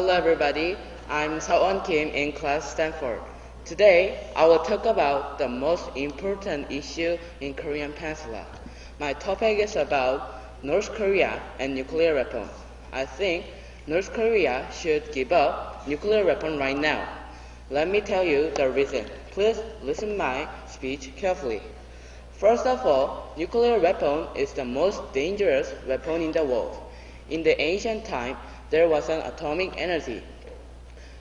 Hello everybody, I'm Seo Kim in class Stanford. Today, I will talk about the most important issue in Korean Peninsula. My topic is about North Korea and nuclear weapons. I think North Korea should give up nuclear weapon right now. Let me tell you the reason. Please listen my speech carefully. First of all, nuclear weapon is the most dangerous weapon in the world. In the ancient time, there was an atomic energy,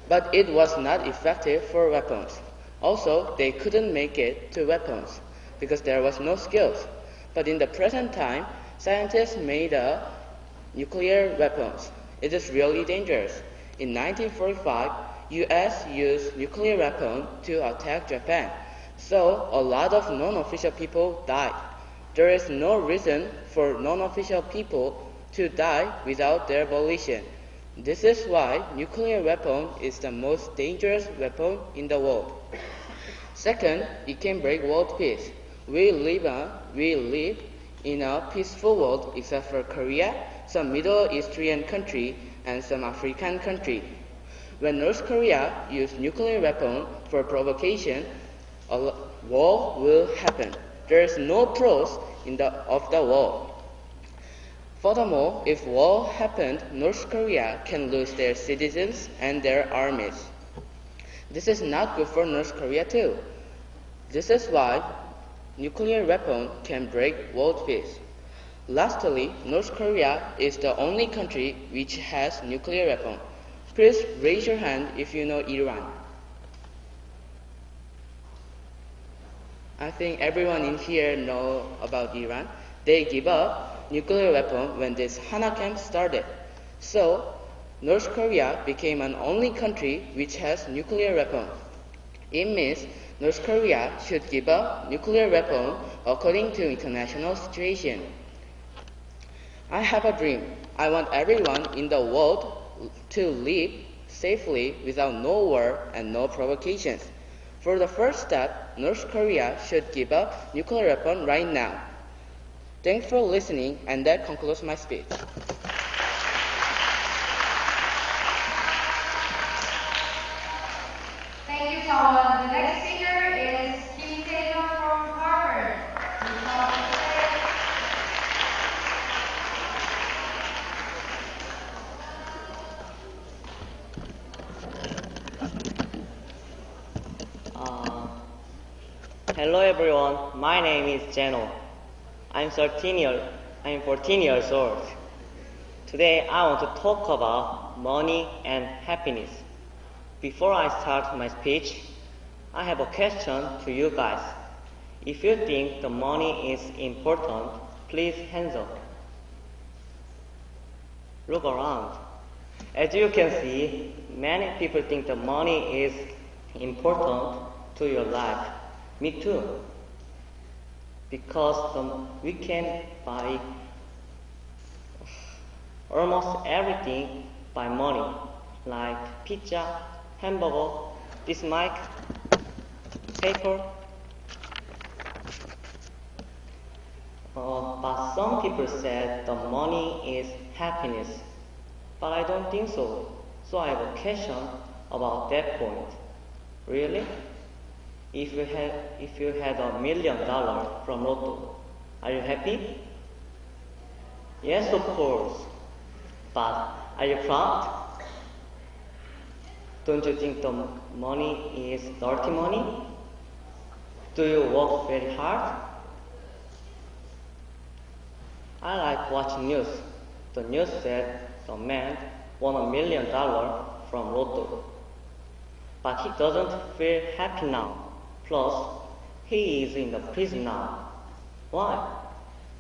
but it was not effective for weapons. Also, they couldn't make it to weapons because there was no skills. But in the present time, scientists made a nuclear weapons. It is really dangerous. In 1945, US used nuclear weapon to attack Japan. So a lot of non-official people died. There is no reason for non-official people to die without their volition. This is why nuclear weapon is the most dangerous weapon in the world. Second, it can break world peace. We live in a peaceful world except for Korea, some Middle Eastern country, and some African country. When North Korea use nuclear weapon for provocation, a war will happen. There is no pros of the war. Furthermore, if war happened, North Korea can lose their citizens and their armies. This is not good for North Korea too. This is why nuclear weapon can break world peace. Lastly, North Korea is the only country which has nuclear weapon. Please raise your hand if you know Iran. I think everyone in here know about Iran. They give up nuclear weapon when this Hana camp started. So, North Korea became an only country which has nuclear weapon. It means North Korea should give up nuclear weapon according to international situation. I have a dream. I want everyone in the world to live safely without no war and no provocations. For the first step, North Korea should give up nuclear weapon right now. Thanks for listening, and that concludes my speech. Thank you, Sean. The next speaker is Kim Taylor from Harvard. Hello everyone, my name is Jeno. I'm 14 years old. Today I want to talk about money and happiness. Before I start my speech, I have a question to you guys. If you think the money is important, please hands up. Look around. As you can see, many people think the money is important to your life. Me too. Because we can buy almost everything by money, like pizza, hamburger, this mic, paper. But some people said the money is happiness. But I don't think so. So I have a question about that point. Really? If you had $1 million from Lotto, are you happy? Yes, of course. But are you proud? Don't you think the money is dirty money? Do you work very hard? I like watching news. The news said the man won $1 million from Lotto. But he doesn't feel happy now. Plus, he is in the prison now. Why?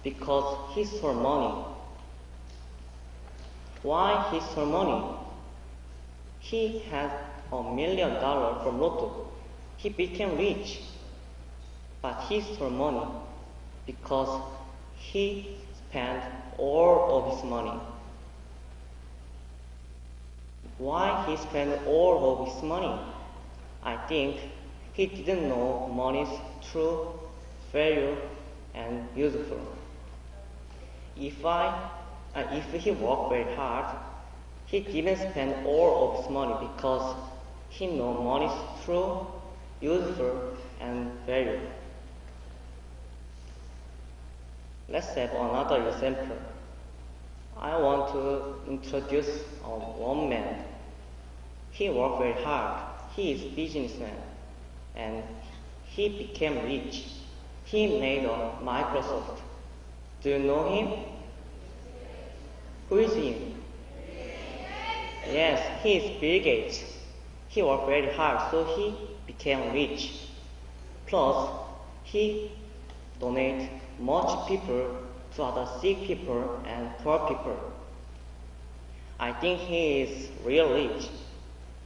Because he stole money. Why he stole money? He had $1 million from Lotto. He became rich. But he stole money because he spent all of his money. Why he spent all of his money? I think he didn't know money's true value and useful. If he worked very hard, He didn't spend all of his money because he knows money is true, useful, and valuable. Let's have another example. I want to introduce one man. He worked very hard. He is a businessman, and he became rich. He made a Microsoft. Do you know him? Who is he? Yes, he is Bill Gates. He worked very hard, so he became rich. Plus, he donated much people to other sick people and poor people. I think he is real rich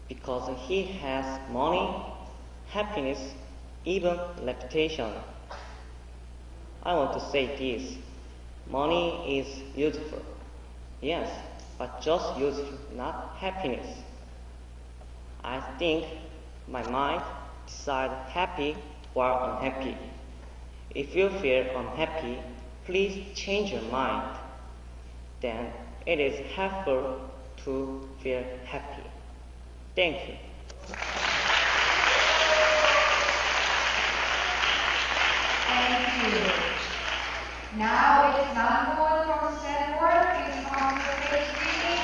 because he has money, happiness, even reputation. I want to say this. Money is useful. Yes, but just useful, not happiness. I think my mind decides happy or unhappy. If you feel unhappy, please change your mind. Then it is helpful to feel happy. Thank you. Thank you. Now it is Namboon from Stanford. Please come to the stage speaking.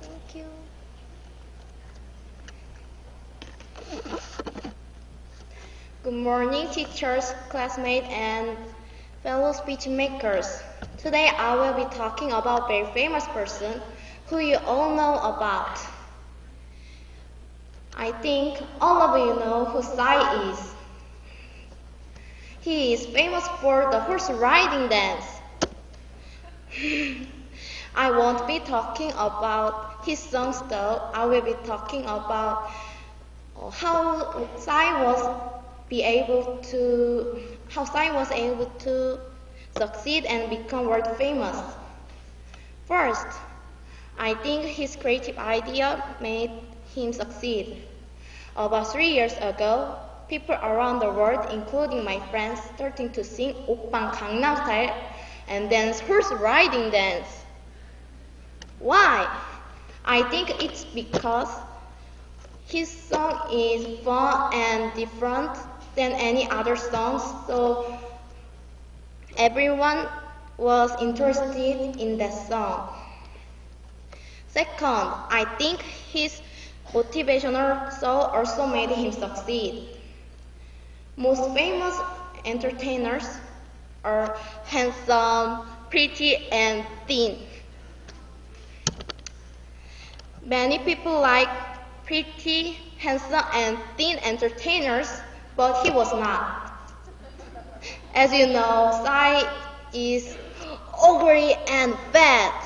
Thank you. Good morning, teachers, classmates, and fellow speech makers. Today I will be talking about a very famous person who you all know about. I think all of you know who Sai is. He is famous for the horse riding dance. I won't be talking about his songs though. I will be talking about how Sai was able to succeed and become world famous. First, I think his creative idea made him succeed. About 3 years ago, people around the world, including my friends, started to sing Oppang Gangnam Style and dance horse riding dance. Why? I think it's because his song is fun and different than any other songs, so everyone was interested in that song. Second, I think his motivational song also made him succeed. Most famous entertainers are handsome, pretty, and thin. Many people like pretty, handsome, and thin entertainers, but he was not. As you know, Sai is ugly and fat.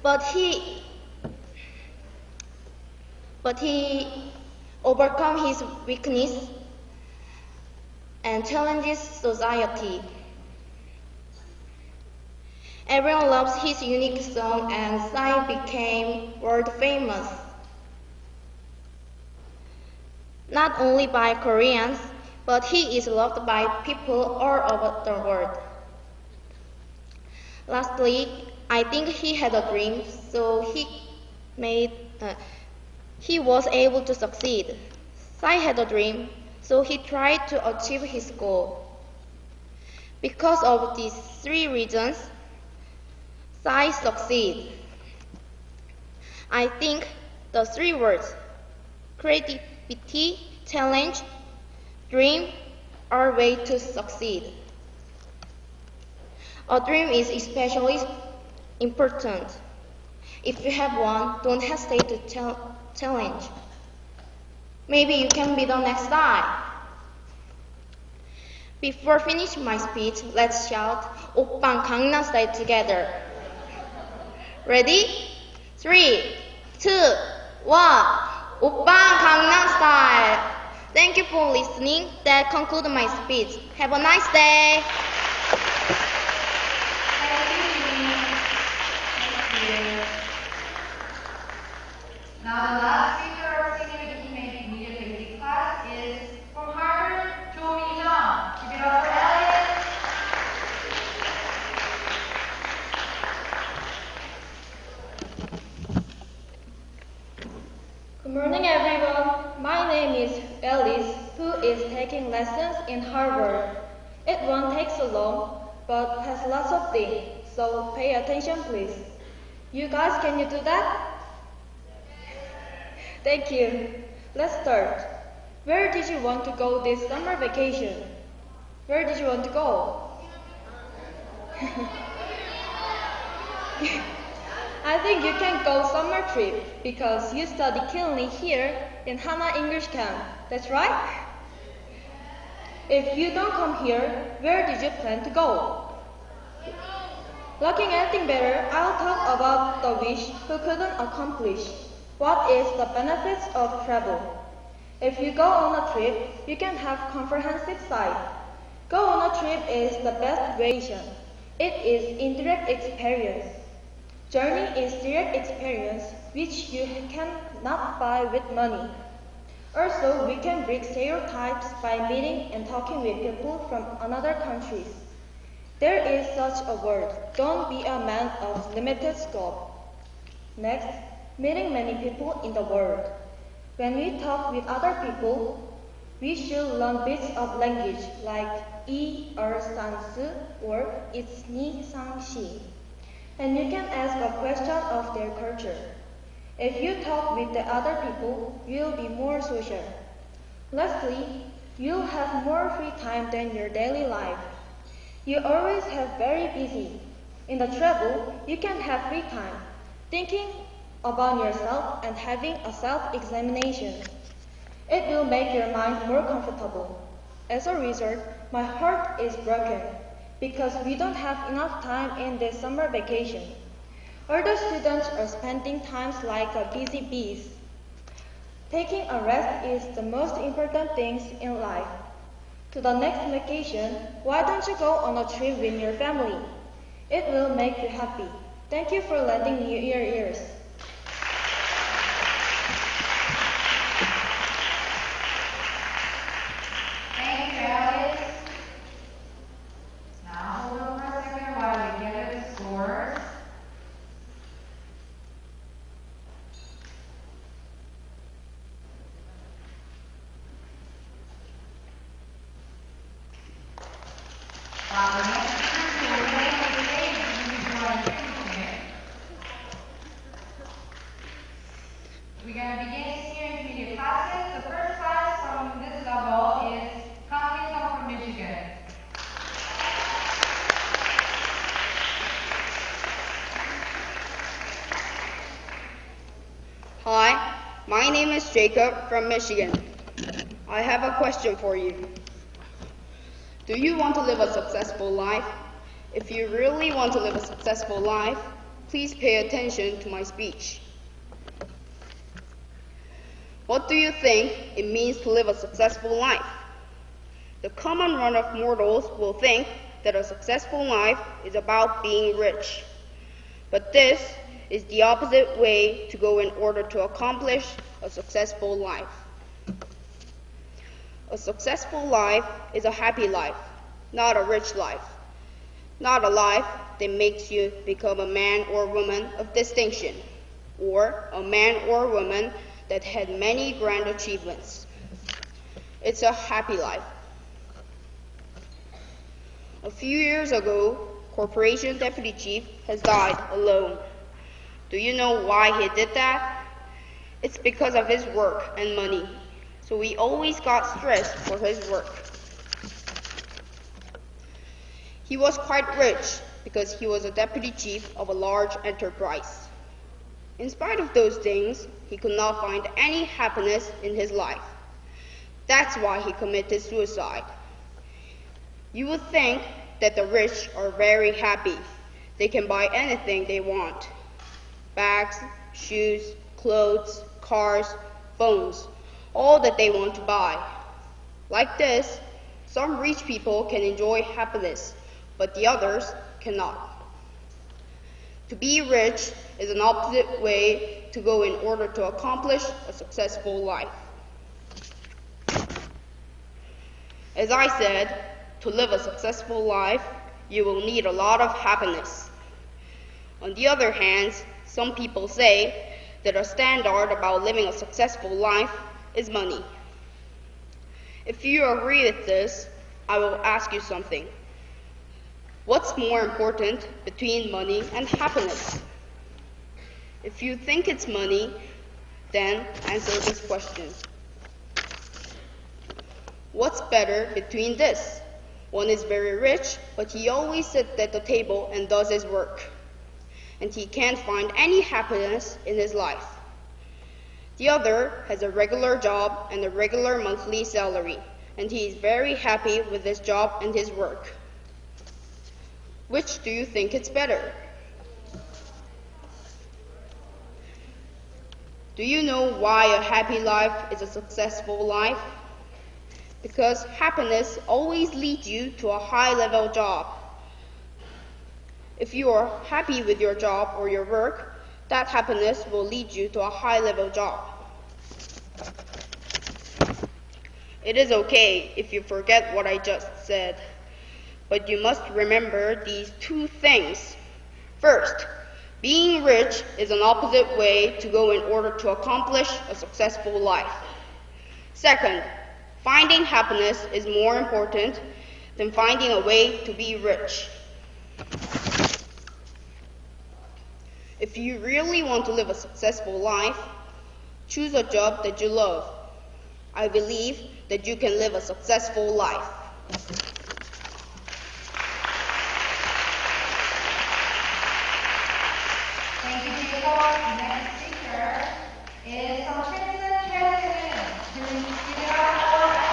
But he overcome his weakness and challenges society. Everyone loves his unique song and Sai became world famous. Not only by Koreans, but he is loved by people all over the world. Lastly, I think he had a dream, so he was able to succeed. Sai had a dream, so he tried to achieve his goal. Because of these three reasons, Sai succeeded. I think the three words, creativity, challenge, dream, are way to succeed. A dream is especially important. If you have one, don't hesitate to challenge. Maybe you can be the next guy. Before finishing my speech, let's shout Oppang Gangnam Style together. Ready? 3, 2, 1. Oppang Gangnam Style. Thank you for listening. That concludes my speech. Have a nice day. Now the last speaker singing in the immediate basic class is taking lessons in Harvard. It won't take so long, but has lots of things, so pay attention please. You guys, can you do that? Thank you. Let's start. Where did you want to go this summer vacation? Where did you want to go? I think you can go summer trip because you study keenly here in Hana English Camp. That's right? If you don't come here, where did you plan to go? Looking anything better, I'll talk about the wish who couldn't accomplish. What is the benefits of travel? If you go on a trip, you can have comprehensive sight. Go on a trip is the best vacation. It is indirect experience. Journey is direct experience which you cannot buy with money. Also, we can break stereotypes by meeting and talking with people from other countries. There is such a word. Don't be a man of limited scope. Next, meeting many people in the world. When we talk with other people, we should learn bits of language like sansu or it's ni sang shi. And you can ask a question of their culture. If you talk with the other people, you'll be more social. Lastly, you'll have more free time than your daily life. You always have very busy. In the travel, you can have free time, thinking about yourself and having a self-examination. It will make your mind more comfortable. As a result, my heart is broken because we don't have enough time in this summer vacation. All the students are spending times like a busy bees. Taking a rest is the most important thing in life. To the next vacation, why don't you go on a trip with your family? It will make you happy. Thank you for lending me your ears. Thank you, Alice. Now hold on for a second while we gather the scores. While the next person will wait on the stage, you can join in. We're going to begin senior intermediate classes. The first class from this level is coming from Michigan. Hi, my name is Jacob from Michigan. I have a question for you. Do you want to live a successful life? If you really want to live a successful life, please pay attention to my speech. What do you think it means to live a successful life? The common run of mortals will think that a successful life is about being rich. But this is the opposite way to go in order to accomplish a successful life. A successful life is a happy life, not a rich life. Not a life that makes you become a man or woman of distinction, or a man or woman that had many grand achievements. It's a happy life. A few years ago, corporation deputy chief has died alone. Do you know why he did that? It's because of his work and money. So he always got stressed for his work. He was quite rich because he was a deputy chief of a large enterprise. In spite of those things, he could not find any happiness in his life. That's why he committed suicide. You would think that the rich are very happy. They can buy anything they want. Bags, shoes, clothes, cars, phones, all that they want to buy. Like this, some rich people can enjoy happiness, but the others cannot. To be rich is an opposite way to go in order to accomplish a successful life. As I said, to live a successful life, you will need a lot of happiness. On the other hand, some people say that a standard about living a successful life is money. If you agree with this, I will ask you something. What's more important between money and happiness? If you think it's money, then answer this question. What's better between this? One is very rich, but he always sits at the table and does his work, and he can't find any happiness in his life. The other has a regular job and a regular monthly salary, and he is very happy with his job and his work. Which do you think is better? Do you know why a happy life is a successful life? Because happiness always leads you to a high-level job. If you are happy with your job or your work, that happiness will lead you to a high-level job. It is okay if you forget what I just said, but you must remember these two things. First, being rich is an opposite way to go in order to accomplish a successful life. Second, finding happiness is more important than finding a way to be rich. If you really want to live a successful life, choose a job that you love. I believe that you can live a successful life. Thank you, Jacob. Next speaker is Citizen President during Studio or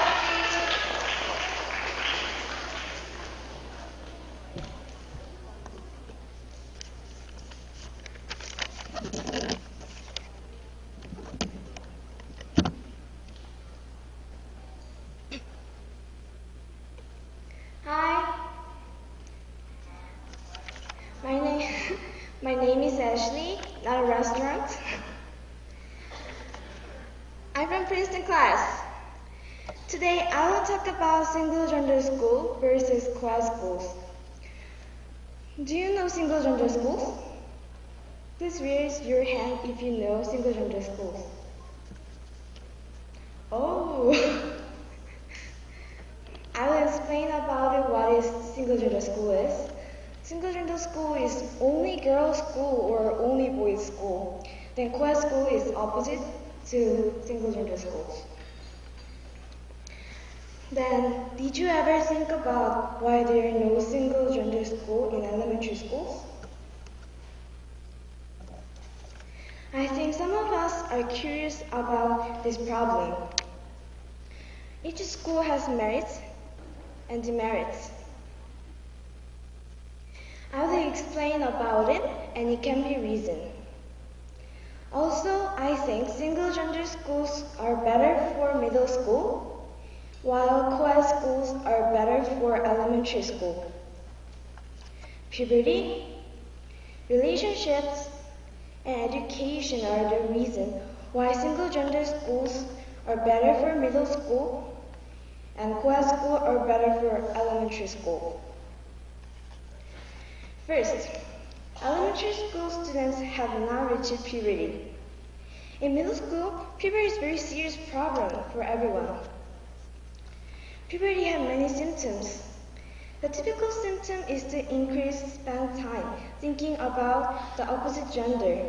Hi, my name is Ashley, not a restaurant. I'm from Princeton class. Today I will talk about single-gender school versus co-ed schools. Do you know single-gender schools? Please raise your hand if you know single-gender schools. Oh! I will explain about it what is single-gender school is. Single-gender school is only girls' school or only boys' school. Then co-ed school is opposite to single-gender schools. Then, did you ever think about why there are no single-gender school in elementary schools? I think some of us are curious about this problem. Each school has merits and demerits. I will explain about it and it can be reasoned. Also, I think single-gender schools are better for middle school, while co-ed schools are better for elementary school. Puberty, relationships, and education are the reason why single-gender schools are better for middle school and co-ed school are better for elementary school. First, elementary school students have not reached puberty. In middle school, puberty is a very serious problem for everyone. Puberty has many symptoms. The typical symptom is to increase spend time thinking about the opposite gender.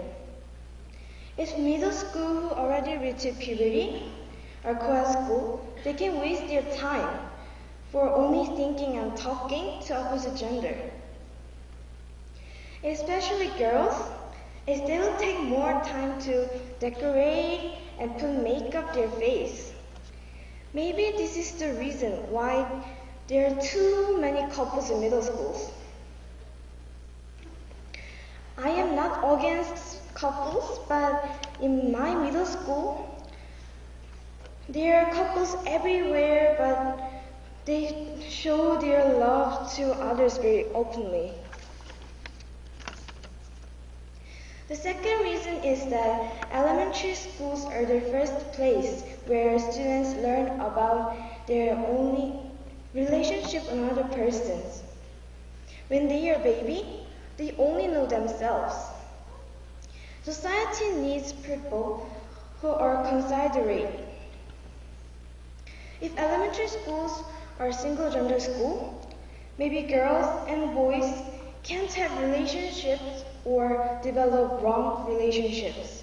If middle school who already reached puberty or co-ed school, they can waste their time for only thinking and talking to opposite gender. Especially girls, as they will take more time to decorate and put makeup their face. Maybe this is the reason why there are too many couples in middle schools. I am not against couples, but in my middle school, there are couples everywhere, but they show their love to others very openly. The second reason is that elementary schools are the first place where students learn about their only relationship with other persons. When they are baby, they only know themselves. Society needs people who are considerate. If elementary schools are single-gender school, maybe girls and boys can't have relationships or develop wrong relationships.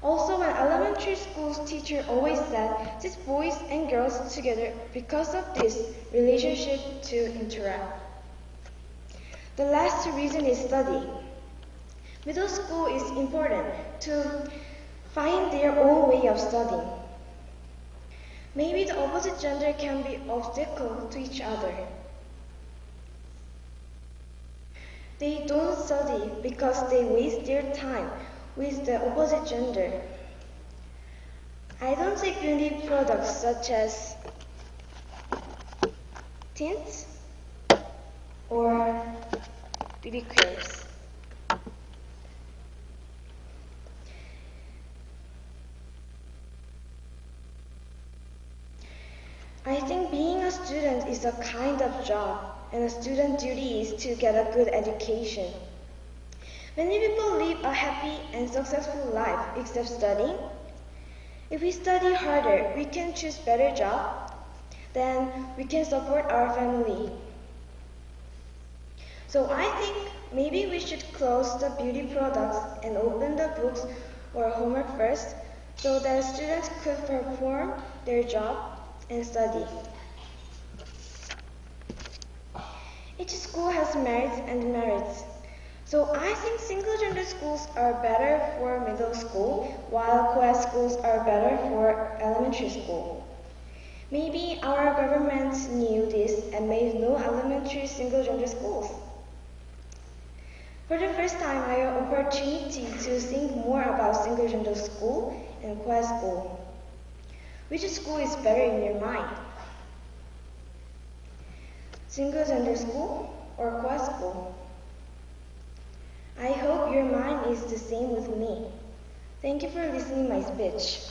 Also, an elementary school's teacher always said these boys and girls together because of this relationship to interact. The last reason is study. Middle school is important to find their own way of studying. Maybe the opposite gender can be obstacle to each other. They don't study because they waste their time with the opposite gender. I don't take beauty products such as tints or BB creams. I think being a student is a kind of job, and a student's duty is to get a good education. Many people live a happy and successful life except studying. If we study harder, we can choose better job, then we can support our family. So I think maybe we should close the beauty products and open the books or homework first so that students could perform their job and study. Each school has merits and demerits. So I think single-gender schools are better for middle school, while co-ed schools are better for elementary school. Maybe our government knew this and made no elementary single-gender schools. For the first time, I had an opportunity to think more about single-gender school and co-ed school. Which school is better in your mind? Single-gender school or co-ed school? I hope your mind is the same with me. Thank you for listening to my speech.